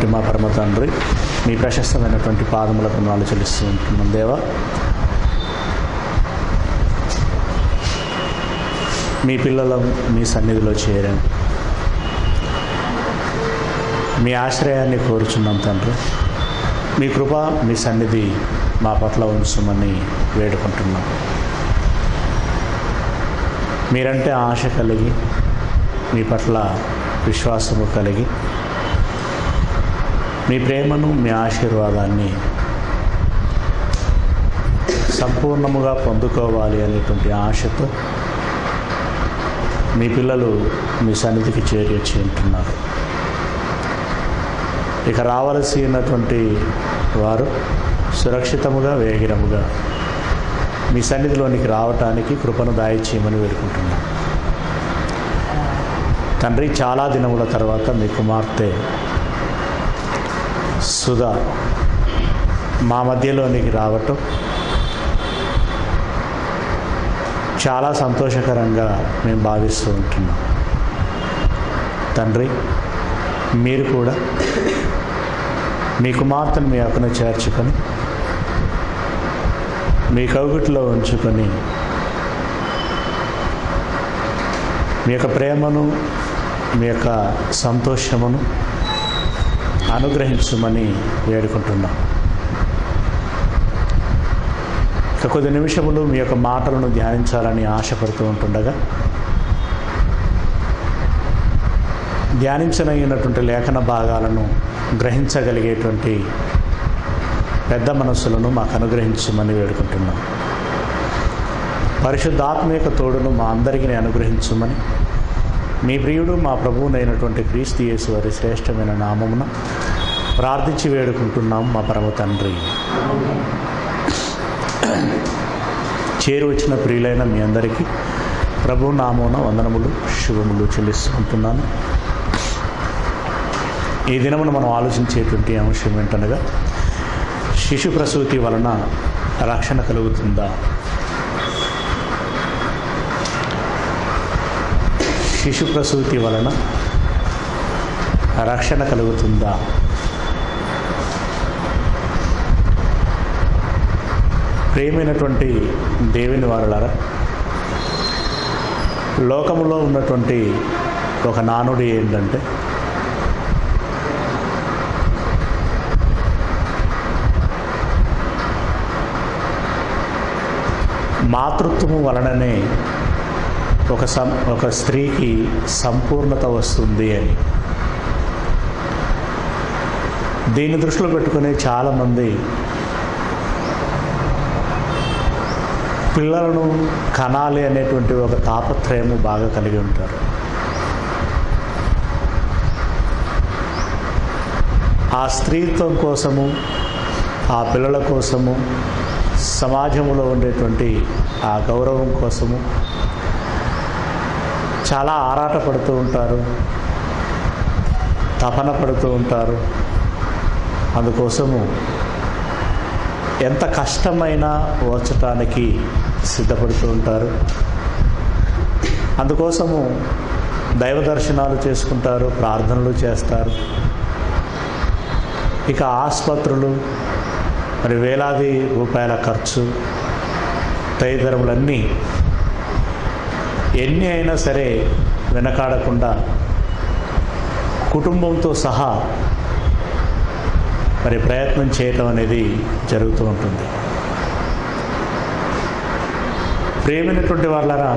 ఉన్నటువంటి మా పరమ తండ్రి, మీ ప్రశస్తమైనటువంటి పాదములకు నాలు చెల్లిస్తూ ఉంటున్నాం. దేవా, మీ పిల్లలం మీ సన్నిధిలో చేరాం, మీ ఆశ్రయాన్ని కోరుచున్నాం తండ్రి. మీ కృప, మీ సన్నిధి మా పట్ల ఉంచమని వేడుకుంటున్నాం. మీరంటే ఆశ కలిగి, మీ పట్ల విశ్వాసము కలిగి, మీ ప్రేమను, మీ ఆశీర్వాదాన్ని సంపూర్ణముగా పొందుకోవాలి అనేటువంటి ఆశతో మీ పిల్లలు మీ సన్నిధికి చేరి వచ్చి ఉంటున్నారు. ఇక రావలసినటువంటి వారు సురక్షితముగా, వేగిరముగా మీ సన్నిధిలోనికి రావటానికి కృపను దయచేయమని వేడుకుంటున్నాం తండ్రి. చాలా దినముల తర్వాత మీ కుమార్తె సుధా మా మధ్యలోనికి రావటం చాలా సంతోషకరంగా మేము భావిస్తూ ఉంటున్నాం తండ్రి. మీరు కూడా మీ కుమార్తెను మీ అక్కను చేర్చుకొని మీ కౌగిట్లో ఉంచుకొని మీ యొక్క ప్రేమను, మీ యొక్క సంతోషమును అనుగ్రహించమని వేడుకుంటున్నాం. ఇక కొద్ది నిమిషములు మీ యొక్క మాటలను ధ్యానించాలని ఆశపడుతూ ఉంటుండగా ధ్యానించనగినటువంటి లేఖన భాగాలను గ్రహించగలిగేటువంటి పెద్ద మనస్సులను మాకు అనుగ్రహించమని వేడుకుంటున్నాం. పరిశుద్ధాత్మీక తోడును మా అందరికీ అనుగ్రహించమని మీ ప్రియుడు మా ప్రభువునైనటువంటి క్రీస్తు యేసు వారి శ్రేష్టమైన నామమున ప్రార్థించి వేడుకుంటున్నాం మా పరమ తండ్రి. చేరి వచ్చిన ప్రియులైన మీ అందరికీ ప్రభు నామమున వందనములు, శుభములు చెల్లిస్తుంటున్నాను. ఈ దినమున మనం ఆలోచించేటువంటి అంశం ఏంటనగా, శిశు ప్రసూతి వలన రక్షణ కలుగుతుందా? శిశు ప్రసూతి వలన రక్షణ కలుగుతుందా? ప్రియమైనటువంటి దేవుని వారలారా, లోకములో ఉన్నటువంటి ఒక నానుడి ఏంటంటే, మాతృత్వము వలననే ఒక స్త్రీకి సంపూర్ణత వస్తుంది అని. దీన్ని దృష్టిలో పెట్టుకుని చాలామంది పిల్లలను కనాలి అనేటువంటి ఒక తాపత్రయము బాగా కలిగి ఉంటారు. ఆ స్త్రీత్వం కోసము, ఆ పిల్లల కోసము, సమాజంలో ఉండేటువంటి ఆ గౌరవం కోసము చాలా ఆరాటపడుతూ ఉంటారు, తపన పడుతూ ఉంటారు. అందుకోసము ఎంత కష్టమైనా ఓర్చటానికి సిద్ధపడుతూ ఉంటారు. అందుకోసము దైవ దర్శనాలు చేసుకుంటారు, ప్రార్థనలు చేస్తారు. ఇక ఆసుపత్రులు, మరి వేలాది రూపాయల ఖర్చు తదితరములన్నీ ఎన్ని అయినా సరే వెనకాడకుండా కుటుంబంతో సహా మరి ప్రయత్నం చేయటం అనేది జరుగుతూ ఉంటుంది. ప్రియమైనటువంటి వాళ్ళరా,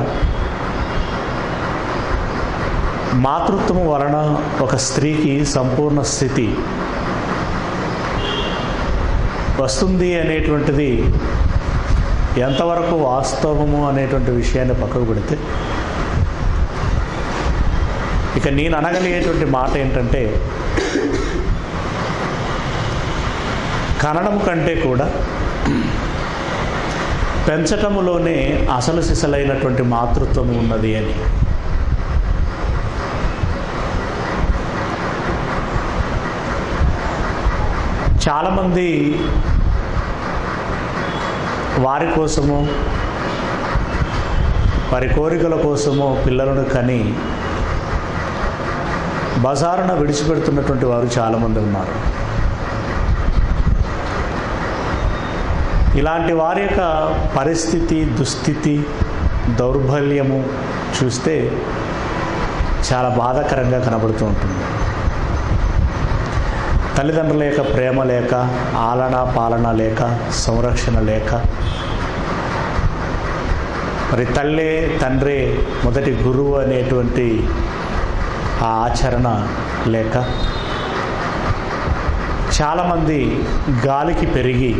మాతృత్వం వలన ఒక స్త్రీకి సంపూర్ణ స్థితి వస్తుంది అనేటువంటిది ఎంతవరకు వాస్తవము అనేటువంటి విషయాన్ని పక్కకు పెడితే, ఇక నేను అనగలిగేటువంటి మాట ఏంటంటే, కనడం కంటే కూడా పెంచటములోనే అసలు సిసలైనటువంటి మాతృత్వం ఉన్నది అని. చాలామంది వారి కోసమో వారి కోరికల కోసమో పిల్లలను కని బజారున విడిచిపెడుతున్నటువంటి వారు చాలామంది ఉన్నారు. ఇలాంటి వారి యొక్క పరిస్థితి, దుస్థితి, దౌర్బల్యము చూస్తే చాలా బాధాకరంగా కనబడుతూ ఉంటుంది. తల్లిదండ్రుల యొక్క ప్రేమ లేక, ఆలన పాలన లేక, సంరక్షణ లేక, మరి తల్లే తండ్రే మొదటి గురువు అనేటువంటి ఆ ఆచరణ లేక చాలామంది గాలికి పెరిగి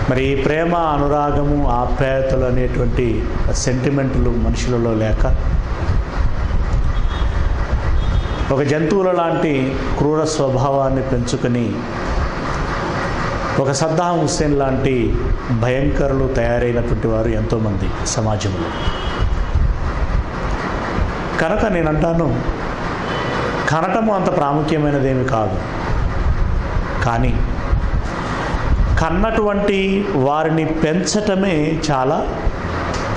మరి ఈ ప్రేమ, అనురాగము, ఆప్యాయతలు అనేటువంటి సెంటిమెంట్లు మనుషులలో లేక ఒక జంతువుల లాంటి క్రూర స్వభావాన్ని పెంచుకొని ఒక సద్దాం హుస్సేన్ లాంటి భయంకరులు తయారైనటువంటి వారు ఎంతోమంది సమాజంలో. కనుక నేను అంటాను, కనటము అంత ప్రాముఖ్యమైనదేమి కాదు, కానీ కన్నటువంటి వారిని పెంచటమే చాలా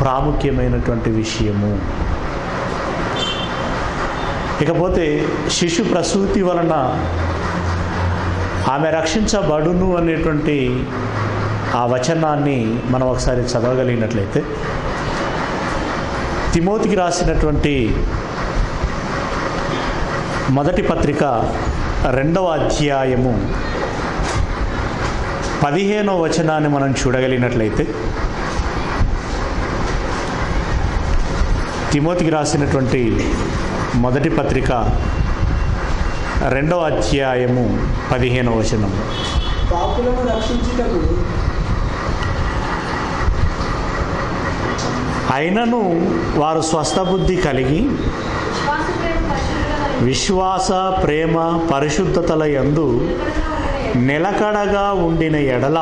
ప్రాముఖ్యమైనటువంటి విషయము. ఇకపోతే శిశు ప్రసూతి వలన ఆమె రక్షించబడును అనేటువంటి ఆ వచనాన్ని మనం ఒకసారి చదవగలిగినట్లయితే, తిమోతికి రాసినటువంటి మొదటి పత్రిక 2వ అధ్యాయము 15వ వచనాన్ని మనం చూడగలిగినట్లయితే, తిమోతికి రాసినటువంటి మొదటి పత్రిక 2వ అధ్యాయము 15వ వచనము, పాపులను రక్షించుటకు అయినను వారు స్వస్థబుద్ధి కలిగి విశ్వాస, ప్రేమ, పరిశుద్ధతల యందు నిలకడగా ఉండిన ఎడల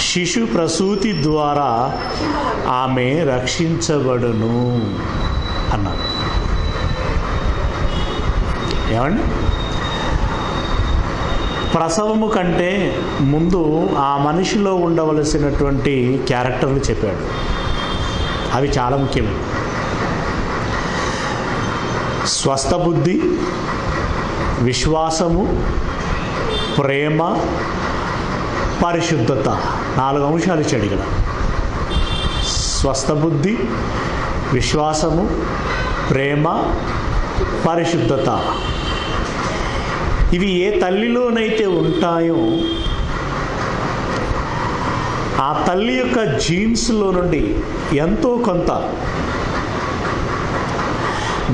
శిశు ప్రసూతి ద్వారా ఆమె రక్షించబడును అన్నారు. ఏమండి? ప్రసవము కంటే ముందు ఆ మనిషిలో ఉండవలసినటువంటి క్యారెక్టర్లు చెప్పాడు. అవి చాలా ముఖ్యమే. స్వస్థ బుద్ధి, విశ్వాసము, ప్రేమ, పరిశుద్ధత, 4 అంశాలు ఇచ్చాడు ఇక్కడ. స్వస్థ బుద్ధి, విశ్వాసము, ప్రేమ, పరిశుద్ధత. ఇవి ఏ తల్లిలోనైతే ఉంటాయో ఆ తల్లి యొక్క జీన్స్లో నుండి ఎంతో కొంత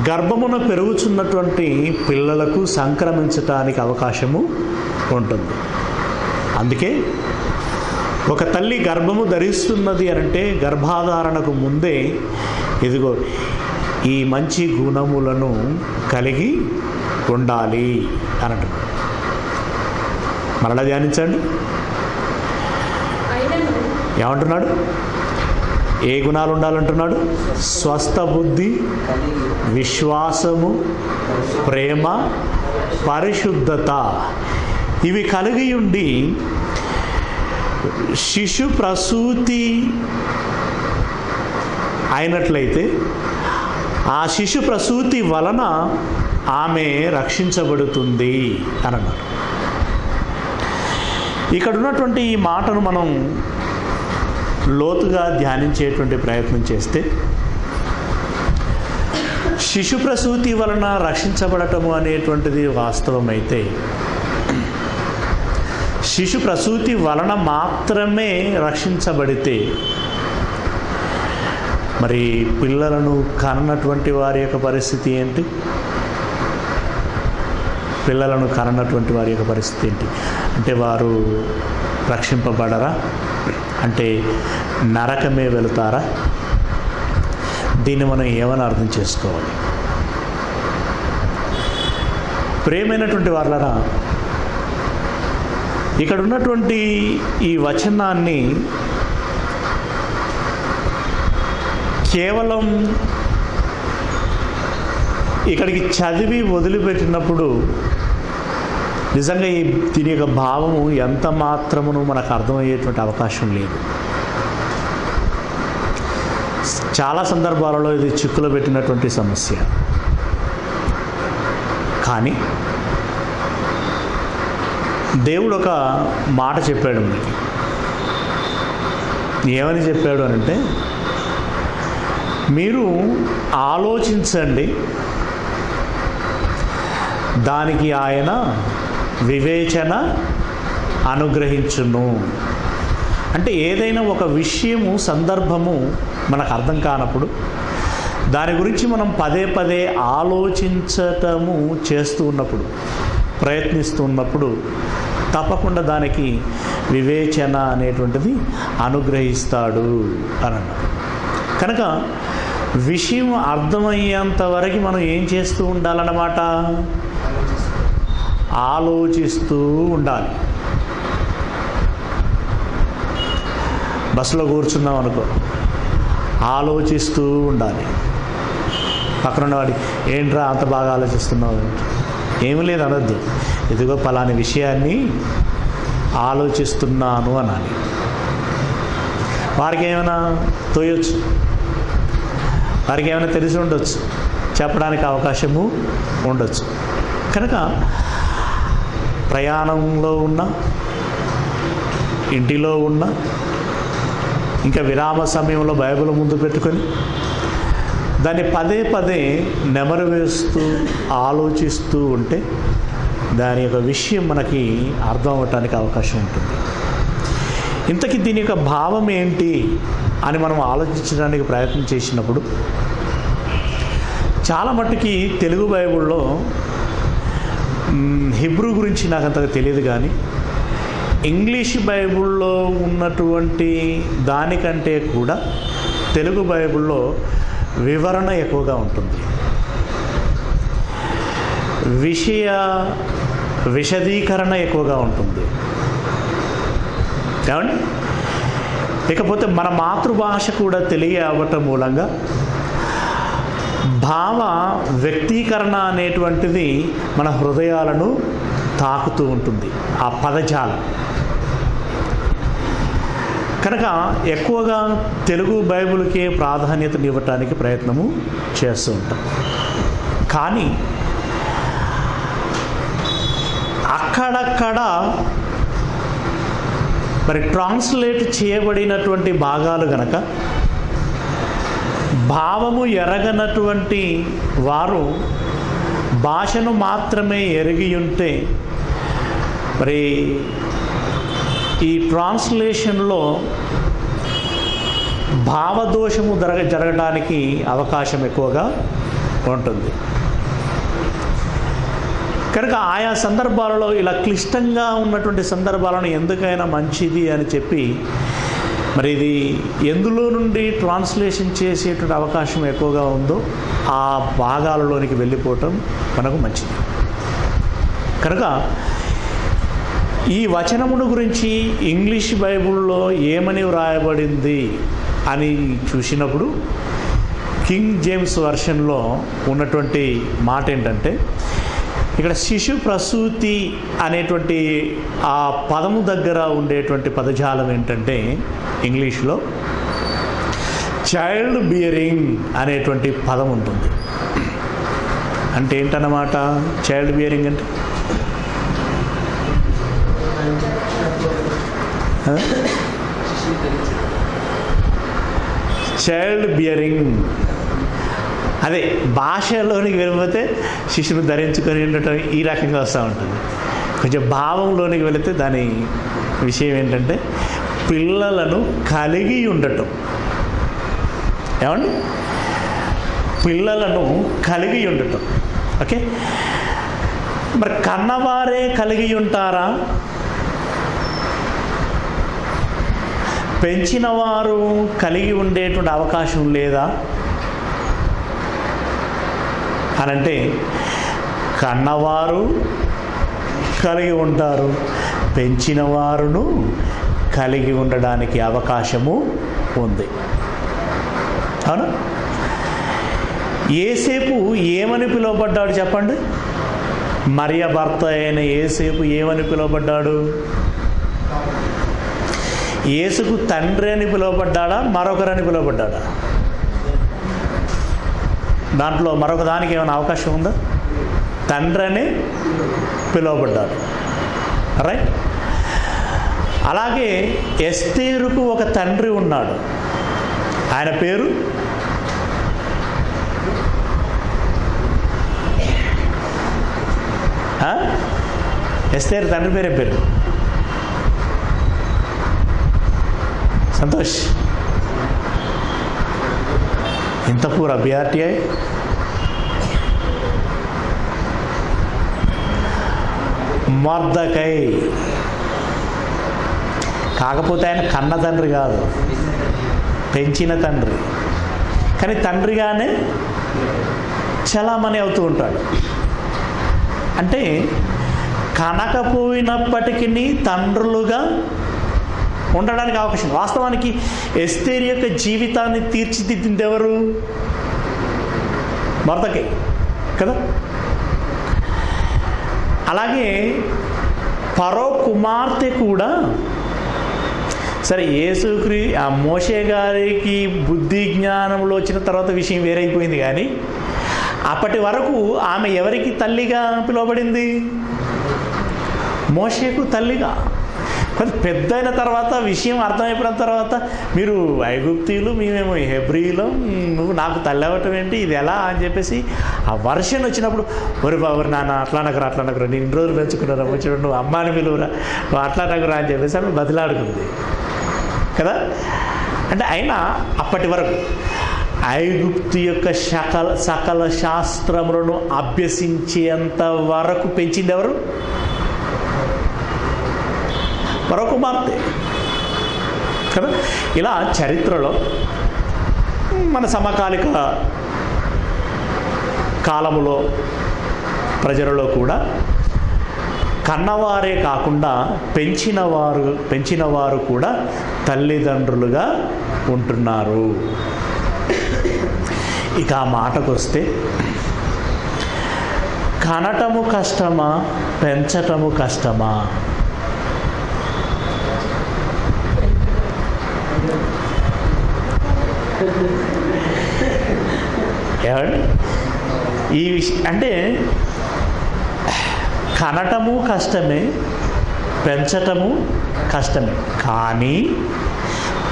గర్భమున పెరుగుతున్నటువంటి పిల్లలకు సంక్రమించటానికి అవకాశము ఉంటుంది. అందుకే ఒక తల్లి గర్భము ధరిస్తున్నది అంటే గర్భాధారణకు ముందే ఇదిగో ఈ మంచి గుణములను కలిగి ఉండాలి అని అంటున్నాడు. మరలా ధ్యానించండి. ఏమంటున్నాడు? ఏ గుణాలు ఉండాలంటున్నాడు? స్వస్థ బుద్ధి, విశ్వాసము, ప్రేమ, పరిశుద్ధత. ఇవి కలిగి ఉండి శిశు ప్రసూతి అయినట్లయితే ఆ శిశు ప్రసూతి వలన ఆమె రక్షించబడుతుంది అని అన్నారు. ఇక్కడ ఉన్నటువంటి ఈ మాటను మనం లోతుగా ధ్యానించేటువంటి ప్రయత్నం చేస్తే, శిశు ప్రసూతి వలన రక్షించబడటము అనేటువంటిది వాస్తవమైతే, శిశు ప్రసూతి వలన మాత్రమే రక్షించబడితే మరి పిల్లలను కన్నటువంటి వారి యొక్క పరిస్థితి ఏంటి? పిల్లలను కన్నటువంటి వారి యొక్క పరిస్థితి ఏంటి? అంటే వారు రక్షింపబడరా? అంటే నరకమే వెళతారా? దీన్ని మనం ఏమని అర్థం చేసుకోవాలి? ప్రియమైనటువంటి వాళ్ళరా, ఇక్కడ ఉన్నటువంటి ఈ వచనాన్ని కేవలం ఇక్కడికి చదివి వదిలిపెట్టినప్పుడు నిజంగా దీని యొక్క భావము ఎంత మాత్రమును మనకు అర్థమయ్యేటువంటి అవకాశం లేదు. చాలా సందర్భాలలో ఇది చిక్కులో పెట్టినటువంటి సమస్య. కానీ దేవుడు ఒక మాట చెప్పాడు మనకి. ఏమని చెప్పాడు అనంటే, మీరు ఆలోచించండి, దానికి ఆయన వివేచన అనుగ్రహించును. అంటే ఏదైనా ఒక విషయము, సందర్భము మనకు అర్థం కానప్పుడు దాని గురించి మనం పదే పదే ఆలోచించటము చేస్తూ ఉన్నప్పుడు, ప్రయత్నిస్తూ ఉన్నప్పుడు తప్పకుండా దానికి వివేచన అనేటువంటిది అనుగ్రహిస్తాడు అని అన్నాడు. కనుక విషయం అర్థమయ్యేంత వరకు మనం ఏం చేస్తూ ఉండాలన్నమాట? ఆలోచిస్తూ ఉండాలి. బస్సులో కూర్చున్నాం అనుకో, ఆలోచిస్తూ ఉండాలి. పక్కన ఉన్నవాడి, ఏంట్రా అంత బాగా ఆలోచిస్తున్నావు? ఏమీ లేదు అనొద్దు. ఇదిగో పలాని విషయాన్ని ఆలోచిస్తున్నాను అనాలి. వారికి ఏమైనా తోయొచ్చు, వారికి ఏమైనా తెలిసి ఉండొచ్చు, చెప్పడానికి అవకాశము ఉండొచ్చు. కనుక ప్రయాణంలో ఉన్న, ఇంటిలో ఉన్న, ఇంకా విరామ సమయంలో బైబిల్ ముందు పెట్టుకొని దాన్ని పదే పదే నెమరు వేస్తూ ఆలోచిస్తూ ఉంటే దాని యొక్క విషయం మనకి అర్థం అవ్వటానికి అవకాశం ఉంటుంది. ఇంతకీ దీని యొక్క భావం ఏంటి అని మనం ఆలోచించడానికి ప్రయత్నం చేసినప్పుడు చాలా మట్టుకి తెలుగు బైబిల్లో హిబ్రూ గురించి నాకు అంతగా తెలియదు, కానీ ఇంగ్లీష్ బైబిల్లో ఉన్నటువంటి దానికంటే కూడా తెలుగు బైబిల్లో వివరణ ఎక్కువగా ఉంటుంది. విశదీకరణ ఎక్కువగా ఉంటుంది. ఏమండి? ఇకపోతే మన మాతృభాష కూడా తెలియ అవ్వటం మూలంగా భావ వ్యక్తీకరణ అనేటువంటిది మన హృదయాలను తాకుతూ ఉంటుంది, ఆ పదజాలం. కనుక ఎక్కువగా తెలుగు బైబిల్కే ప్రాధాన్యతనివ్వటానికి ప్రయత్నము చేస్తూ ఉంటాం. కానీ అక్కడక్కడ మరి ట్రాన్స్లేట్ చేయబడినటువంటి భాగాలు గనక భావము ఎరగనటువంటి వారు భాషను మాత్రమే ఎరిగి ఉంటే మరి ఈ ట్రాన్స్లేషన్లో భావదోషము జరగడానికి అవకాశం ఎక్కువగా ఉంటుంది. కనుక ఆయా సందర్భాలలో ఇలా క్లిష్టంగా ఉన్నటువంటి సందర్భాలను ఎందుకైనా మంచిది అని చెప్పి మరి ఇది ఎందులో నుండి ట్రాన్స్లేషన్ చేసేటువంటి అవకాశం ఎక్కువగా ఉందో ఆ భాగాలలోనికి వెళ్ళిపోవటం మనకు మంచిది. కనుక ఈ వచనమును గురించి ఇంగ్లీష్ బైబిల్లో ఏమని వ్రాయబడింది అని చూసినప్పుడు కింగ్ జేమ్స్ వర్షన్లో ఉన్నటువంటి మాట ఏంటంటే, ఇక్కడ శిశు ప్రసూతి అనేటువంటి ఆ పదము దగ్గర ఉండేటువంటి పదజాలం ఏంటంటే ఇంగ్లీష్లో చైల్డ్ బియరింగ్ అనేటువంటి పదం ఉంటుంది. అంటే ఏంటన్నమాట చైల్డ్ బియరింగ్ అంటే? చైల్డ్ బియరింగ్ అదే భాషలోనికి వెళ్ళిపోతే శిశువును ధరించుకొని ఉండటం ఈ రకంగా వస్తూ ఉంటుంది. కొంచెం భావంలోనికి వెళితే దాని విషయం ఏంటంటే పిల్లలను కలిగి ఉండటం. ఏమండి? పిల్లలను కలిగి ఉండటం. ఓకే, మరి కన్నవారే కలిగి ఉంటారా? పెంచిన వారు కలిగి ఉండేటువంటి అవకాశం లేదా అనంటే కన్నవారు కలిగి ఉంటారు, పెంచిన వారును కలిగి ఉండడానికి అవకాశము ఉంది. అవునా? యేసేపు ఏమని పిలువబడ్డాడు చెప్పండి? మరియ భర్త అయిన యేసేపు ఏమని పిలువబడ్డాడు? యేసుకు తండ్రి అని పిలువబడ్డాడా, మరొకరని పిలువబడ్డాడా? దాంట్లో మరొక దానికి ఏమైనా అవకాశం ఉందా? తండ్రి అని పిలువబడ్డారు. రైట్. అలాగే ఎస్తేరుకు ఒక తండ్రి ఉన్నాడు. ఆయన పేరు ఎస్తేరు తండ్రి పేరే పేరు సంతోష్. ఇంత పూర అభ్యర్థి మొర్దకై. కాకపోతే ఆయన కన్న తండ్రి కాదు, పెంచిన తండ్రి. కానీ తండ్రిగానే చలామణి అవుతూ ఉంటాడు. అంటే కనకపోయినప్పటికీ తండ్రులుగా ఉండడానికి అవకాశం. వాస్తవానికి ఎస్తేరు యొక్క జీవితాన్ని తీర్చిదిద్దింది ఎవరు? మొర్దకై కదా. అలాగే ఫరో కుమార్తె కూడా, సరే ఆ మోషే గారికి బుద్ధి జ్ఞానంలో వచ్చిన తర్వాత విషయం వేరైపోయింది. కానీ అప్పటి వరకు ఆమె ఎవరికి తల్లిగా పిలువబడింది? మోషేకు తల్లిగా. కొంత పెద్ద అయిన తర్వాత విషయం అర్థమైపోయిన తర్వాత మీరు ఐగుప్తీయులు, మేమేమో హెబ్రీయులం, నువ్వు నాకు తల్లి అవ్వటం ఏంటి, ఇది ఎలా అని చెప్పేసి ఆ వర్షన్ వచ్చినప్పుడు ఒరి నాన్న అట్లా నగరా నేను ఇన్ని రోజులు పెంచుకున్నారా, వచ్చినప్పుడు నువ్వు అమ్మాని పిలువురా, నువ్వు అట్లా నగరా అని చెప్పేసి ఆమె బదిలాడుకుంది కదా. అంటే అయినా అప్పటి వరకు ఐగుప్తు యొక్క సకల శాస్త్రములను అభ్యసించేంత వరకు పెంచింది ఎవరు? మరో కుమార్తె కదా. ఇలా చరిత్రలో మన సమకాలిక కాలములో ప్రజలలో కూడా కన్నవారే కాకుండా పెంచిన వారు కూడా తల్లిదండ్రులుగా ఉంటున్నారు. ఇక ఆ మాటకు వస్తే, కనటము కష్టమా, పెంచటము కష్టమా? ఈ విషయం అంటే కనటము కష్టమే, పెంచటము కష్టమే. కానీ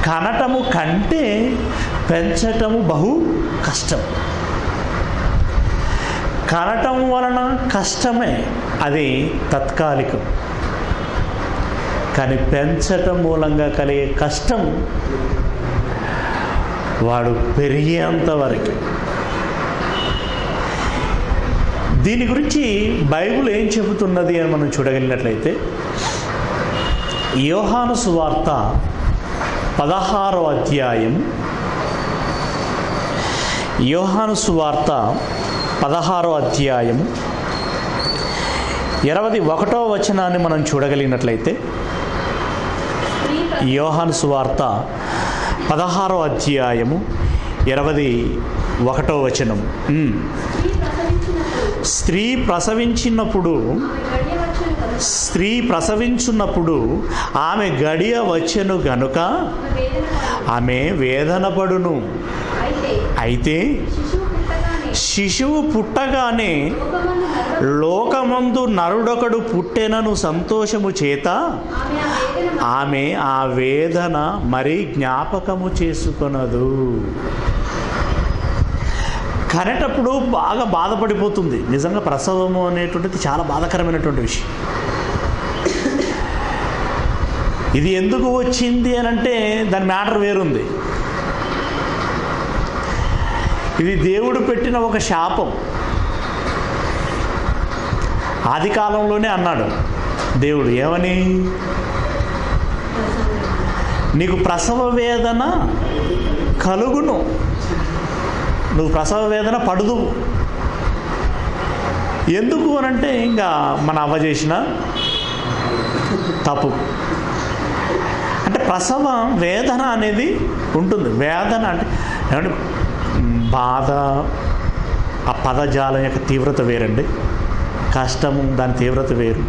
కనటము కంటే పెంచటము బహు కష్టం. కనటం వలన కష్టమే, అది తాత్కాలికం. కానీ పెంచటం మూలంగా కలిగే కష్టం వాడు పెరిగేంత వరకు. దీని గురించి బైబిల్ ఏం చెబుతున్నది అని మనం చూడగలిగినట్లయితే, యోహాను సువార్త 16వ అధ్యాయం, యోహాను సువార్త 16వ అధ్యాయం 21వ వచనాన్ని మనం చూడగలిగినట్లయితే, యోహాను సువార్త 16వ అధ్యాయము 21వ వచనం. స్త్రీ ప్రసవించున్నప్పుడు ఆమె గడియ వచ్చెను గనుక ఆమె వేదన పడును. అయితే శిశువు పుట్టగానే లోకమందు నరుడొకడు పుట్టెనను సంతోషము చేత ఆమె ఆ వేదన మరి జ్ఞాపకము చేసుకొనదు. కనేటప్పుడు బాగా బాధపడిపోతుంది. నిజంగా ప్రసవము అనేటువంటిది చాలా బాధాకరమైనటువంటి విషయం. ఇది ఎందుకు వచ్చింది అని అంటే దాని మ్యాటర్ వేరుంది. ఇది దేవుడు పెట్టిన ఒక శాపం. ఆది కాలంలోనే అన్నాడు దేవుడు, ఏమని? నీకు ప్రసవ వేదన కలుగును, నువ్వు ప్రసవ వేదన పడుదు. ఎందుకు అనంటే ఇంకా మన అవ్వ చేసిన తప్పు. అంటే ప్రసవ వేదన అనేది ఉంటుంది. వేదన అంటే ఏమంటే బాధ, ఆ పదజాలం యొక్క తీవ్రత వేరండి. కష్టము దాని తీవ్రత వేరు.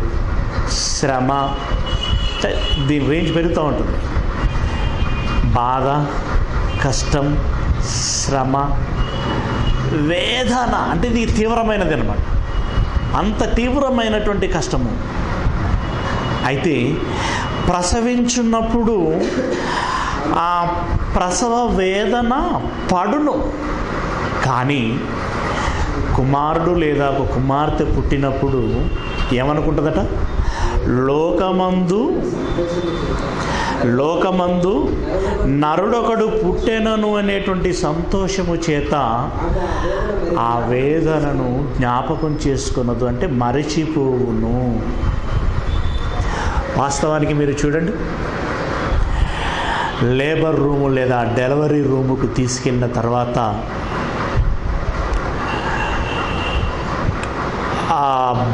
శ్రమ దీని రేంజ్ పెరుగుతూ ఉంటుంది. బాధ, కష్టం, శ్రమ వేదన అంటే ఇది తీవ్రమైనది అన్నమాట. అంత తీవ్రమైనటువంటి కష్టము. అయితే ప్రసవించున్నప్పుడు ఆ ప్రసవ వేదన పడును, కానీ కుమారుడు లేదా ఒక కుమార్తె పుట్టినప్పుడు ఏమనుకుంటుందట? లోకమందు నరుడొకడు పుట్టెనను అనేటువంటి సంతోషము చేత ఆ వేదనను జ్ఞాపకం చేసుకున్నదు, అంటే మరచిపోవును. వాస్తవానికి మీరు చూడండి, లేబర్ రూము లేదా డెలివరీ రూముకు తీసుకెళ్ళిన తర్వాత ఆ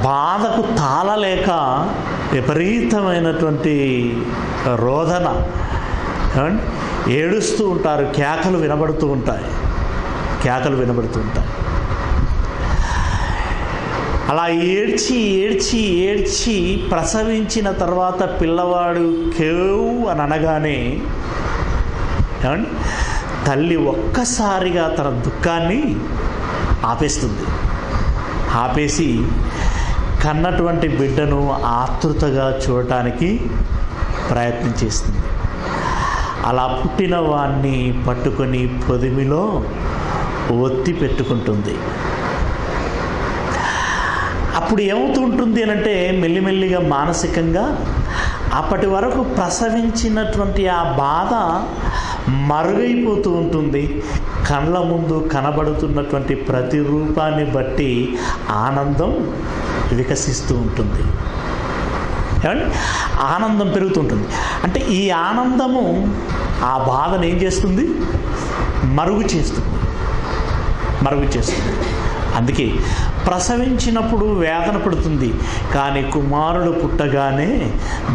బాధకు తాళలేక విపరీతమైనటువంటి రోదన, ఏడుస్తూ ఉంటారు, కేకలు వినబడుతూ ఉంటాయి. అలా ఏడ్చి ప్రసవించిన తర్వాత పిల్లవాడు కేవ్ అని అనగానే తల్లి ఒక్కసారిగా తన దుఃఖాన్ని ఆపేసి కన్నటువంటి బిడ్డను ఆతృతగా చూడటానికి ప్రయత్నం చేస్తుంది. అలా పుట్టిన వాణ్ణి పట్టుకొని పొదిమిలో ఒత్తి పెట్టుకుంటుంది. అప్పుడు ఏమవుతూ ఉంటుంది అనంటే మెల్లిమెల్లిగా మానసికంగా అప్పటి వరకు ప్రసవించినటువంటి ఆ బాధ మరుగైపోతూ ఉంటుంది. కళ్ళ ముందు కనబడుతున్నటువంటి ప్రతి రూపాన్ని బట్టి ఆనందం వికసిస్తూ ఉంటుంది. ఏమండి? ఆనందం పెరుగుతుంటుంది. అంటే ఈ ఆనందము ఆ బాధను ఏం చేస్తుంది? మరుగు చేస్తుంది. అందుకే ప్రసవించినప్పుడు వేదన పడుతుంది, కానీ కుమారుడు పుట్టగానే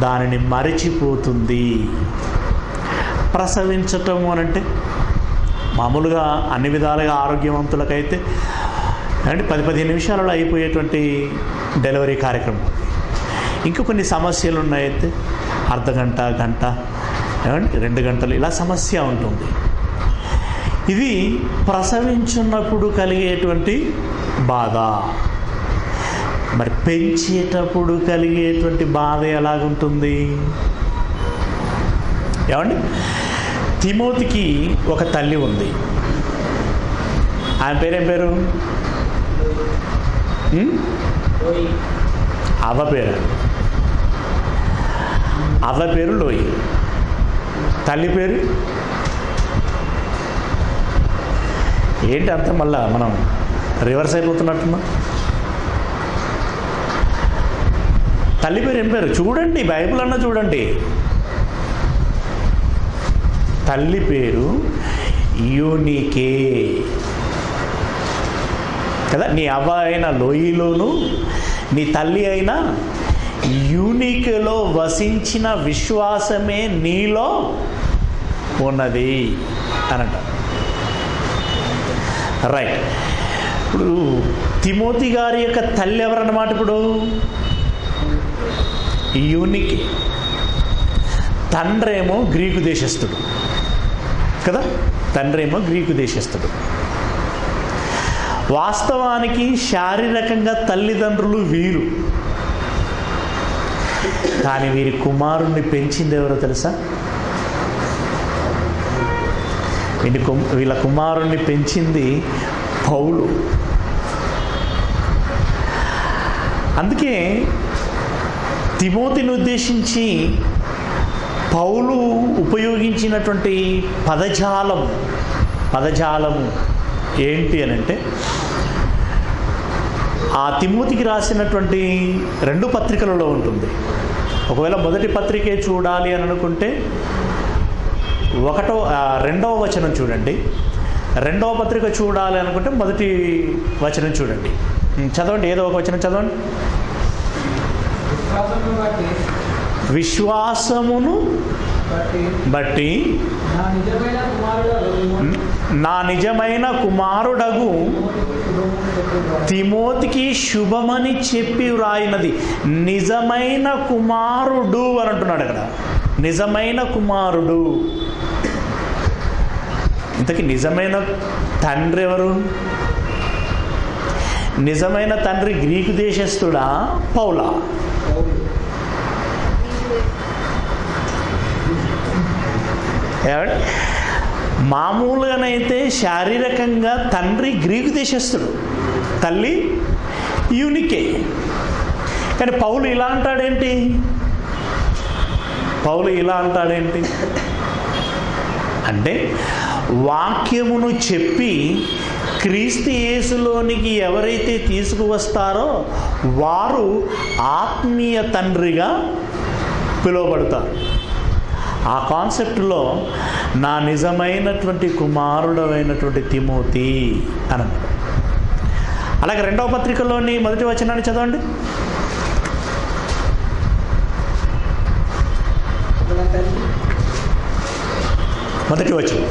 దానిని మరిచిపోతుంది. ప్రసవించటము అనంటే మామూలుగా అన్ని విధాలుగా ఆరోగ్యవంతులకైతే అంటే 10-15 నిమిషాలలో అయిపోయేటువంటి డెలివరీ కార్యక్రమం. ఇంకా కొన్ని సమస్యలు ఉన్నాయితే అర్ధగంట, గంట, 2 గంటలు ఇలా సమస్య ఉంటుంది. ఇది ప్రసవించున్నప్పుడు కలిగేటువంటి బాధ. మరి పెంచేటప్పుడు కలిగేటువంటి బాధ ఎలాగుంటుంది? ఏమండి? తిమోతికి ఒక తల్లి ఉంది. ఆయన పేరేం పేరు? అవ్వ పేరు లోయి. తల్లి పేరు ఏంటి? అంత మళ్ళా మనం రివర్స్ అయిపోతున్నట్టున్నా. తల్లి పేరు ఏం పేరు? చూడండి, బైబిల్ అన్నా చూడండి. తల్లి పేరు యూనికే కదా. నీ అవ్వ అయిన లోయిలోను నీ తల్లి అయిన యూనికేలో వసించిన విశ్వాసమే నీలో ఉన్నది అనంట. రైట్. ఇప్పుడు తిమోతి గారి యొక్క తల్లి ఎవరన్నమాట? ఇప్పుడు యూనికే. తండ్రేమో గ్రీకు దేశస్థుడు కదా. వాస్తవానికి శారీరకంగా తల్లిదండ్రులు వీరు, కానీ వీరి కుమారుణ్ణి పెంచింది ఎవరో తెలుసా? వీళ్ళ కుమారుణ్ణి పెంచింది పౌలు. అందుకే తిమోతిని ఉద్దేశించి పౌలు ఉపయోగించినటువంటి పదజాలము ఏంటి అని అంటే, ఆ తిమోతికి రాసినటువంటి 2 పత్రికలలో ఉంటుంది. ఒకవేళ మొదటి పత్రికే చూడాలి అని అనుకుంటే 2వ వచనం చూడండి. 2వ పత్రిక చూడాలి అనుకుంటే మొదటి వచనం చూడండి. చదవండి, ఏదో ఒక వచనం చదవండి. విశ్వాసమును బట్టి నా నిజమైన కుమారుడగు తిమోతికి శుభమని చెప్పి వ్రాయినది. నిజమైన కుమారుడు అని అంటున్నాడు అక్కడ. నిజమైన కుమారుడు. ఇంతకీ నిజమైన తండ్రి ఎవరు? నిజమైన తండ్రి గ్రీకు దేశస్థుడా, పౌలా? ఏమండి? మామూలుగానైతే శారీరకంగా తండ్రి గ్రీకు దేశస్థుడు, తల్లి యూనికే. కానీ పౌలు ఇలా అంటాడేంటి? అంటే వాక్యమును చెప్పి క్రీస్తు యేసులోనికి ఎవరైతే తీసుకువస్తారో వారు ఆత్మీయ తండ్రిగా పిలువబడతారు. ఆ కాన్సెప్ట్లో నా నిజమైనటువంటి కుమారుడమైనటువంటి తిమోతి అని అన్నాడు. అలాగే 2వ పత్రికలోని 1వ వచనాన్ని చదవండి. మొదటి వచనం,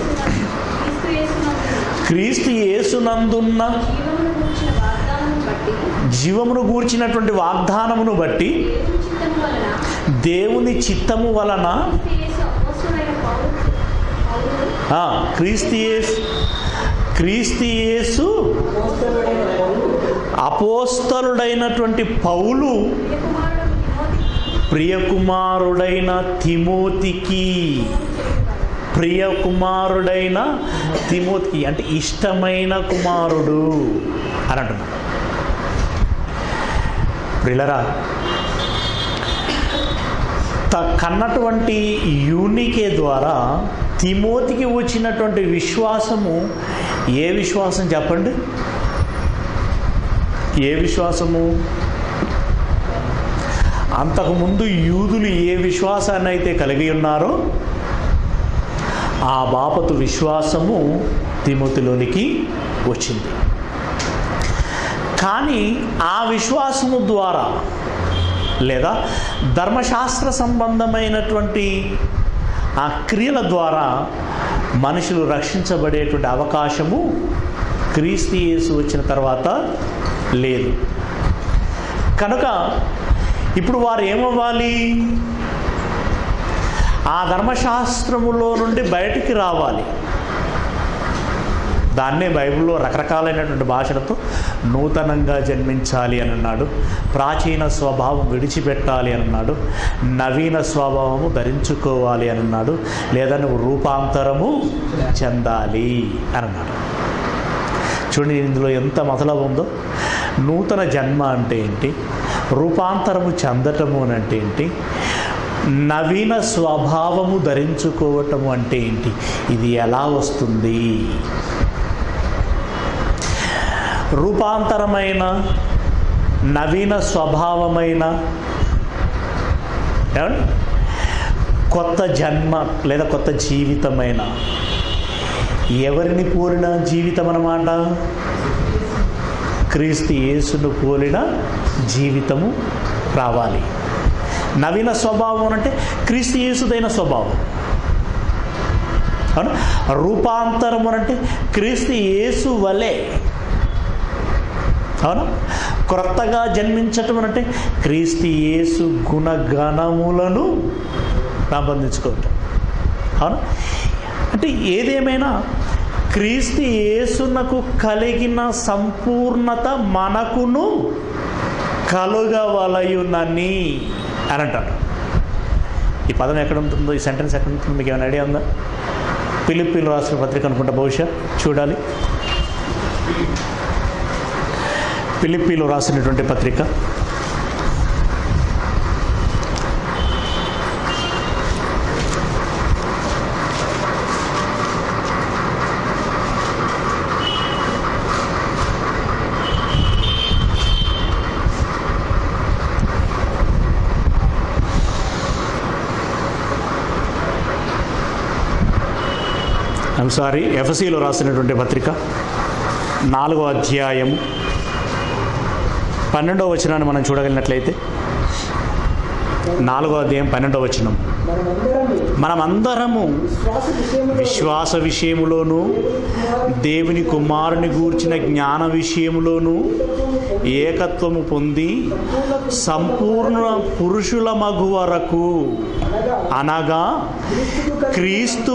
క్రీస్తు యేసునందున్న జీవమును గూర్చినటువంటి వాగ్దానమును బట్టి దేవుని చిత్తము వలన క్రీస్తు యేసు అపోస్తలుడైనటువంటి పౌలు ప్రియకుమారుడైన తిమోతికి అంటే ఇష్టమైన కుమారుడు అని అంటున్నాడు. ప్రియులరా, కన్నటువంటి యూనికే ద్వారా తిమోతికి వచ్చినటువంటి విశ్వాసము ఏ విశ్వాసం చెప్పండి? ఏ విశ్వాసము? అంతకుముందు యూదులు ఏ విశ్వాసాన్ని అయితే కలిగి ఉన్నారో ఆ బాపతు విశ్వాసము తిమోతిలోనికి వచ్చింది. కానీ ఆ విశ్వాసము ద్వారా లేదా ధర్మశాస్త్ర సంబంధమైనటువంటి ఆ క్రియల ద్వారా మనుషులు రక్షించబడేటువంటి అవకాశము క్రీస్తు యేసు వచ్చిన తర్వాత లేదు. కనుక ఇప్పుడు వారు ఏమవ్వాలి? ఆ ధర్మశాస్త్రములో నుండి బయటికి రావాలి. దాన్నే బైబిల్లో రకరకాలైనటువంటి భాషలతో నూతనంగా జన్మించాలి అని అన్నాడు, ప్రాచీన స్వభావం విడిచిపెట్టాలి అని అన్నాడు, నవీన స్వభావము ధరించుకోవాలి అని అన్నాడు, లేదా నువ్వు రూపాంతరము చెందాలి అని అన్నాడు. చూడండి, ఇందులో ఎంత మతలబు ఉందో. నూతన జన్మ అంటే ఏంటి? రూపాంతరము చెందటము అని అంటే ఏంటి? నవీన స్వభావము ధరించుకోవటము అంటే ఏంటి? ఇది ఎలా వస్తుంది? రూపాంతరమైన నవీన స్వభావమైన కొత్త జన్మ లేదా కొత్త జీవితమైన ఎవరిని పోలిన జీవితం అన్నమాట? క్రీస్తు యేసును పోలిన జీవితము రావాలి. నవీన స్వభావం అంటే క్రీస్తు యేసుదైన స్వభావం. అవును. రూపాంతరం అంటే క్రీస్తు యేసు వలె. అవును. క్రొత్తగా జన్మించటం అంటే క్రీస్తు యేసు గుణగణములను పెంపొందించుకోవటం. అవును. అంటే ఏదేమైనా క్రీస్తు యేసునకు కలిగిన సంపూర్ణత మనకును కలుగవలయునని అని అంటాడు. ఈ పదం ఎక్కడ ఉంటుందో, ఈ సెంటెన్స్ ఎక్కడ ఉంటుందో మీకు ఏమైనా ఐడియా ఉందా? ఫిలిప్పీలు రాసిన పత్రిక అనుకుంటా, బహుశా చూడాలి. ఫిలిప్పీలు రాసినటువంటి పత్రిక ఎఫెసీలో రాసినటువంటి పత్రిక 4వ అధ్యాయం 12వ వచనాన్ని మనం చూడగలిగినట్లయితే, 4వ అధ్యాయం 12వ వచనం, మనమందరము విశ్వాస విషయములోను దేవుని కుమారుని గూర్చిన జ్ఞాన విషయములోను ఏకత్వము పొంది సంపూర్ణ పురుషుల మగు వరకు అనగా క్రీస్తు